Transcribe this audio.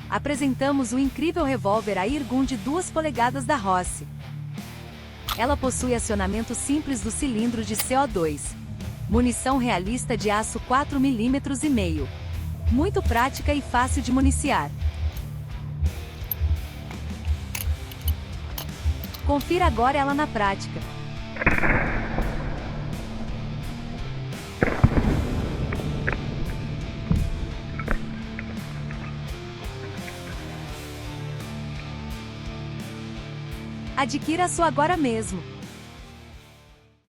Apresentamos o incrível revólver Airgun de 2 polegadas da Rossi. Ela possui acionamento simples do cilindro de CO2. Munição realista de aço 4,5 mm. Muito prática e fácil de municiar. Confira agora ela na prática. Adquira a sua agora mesmo.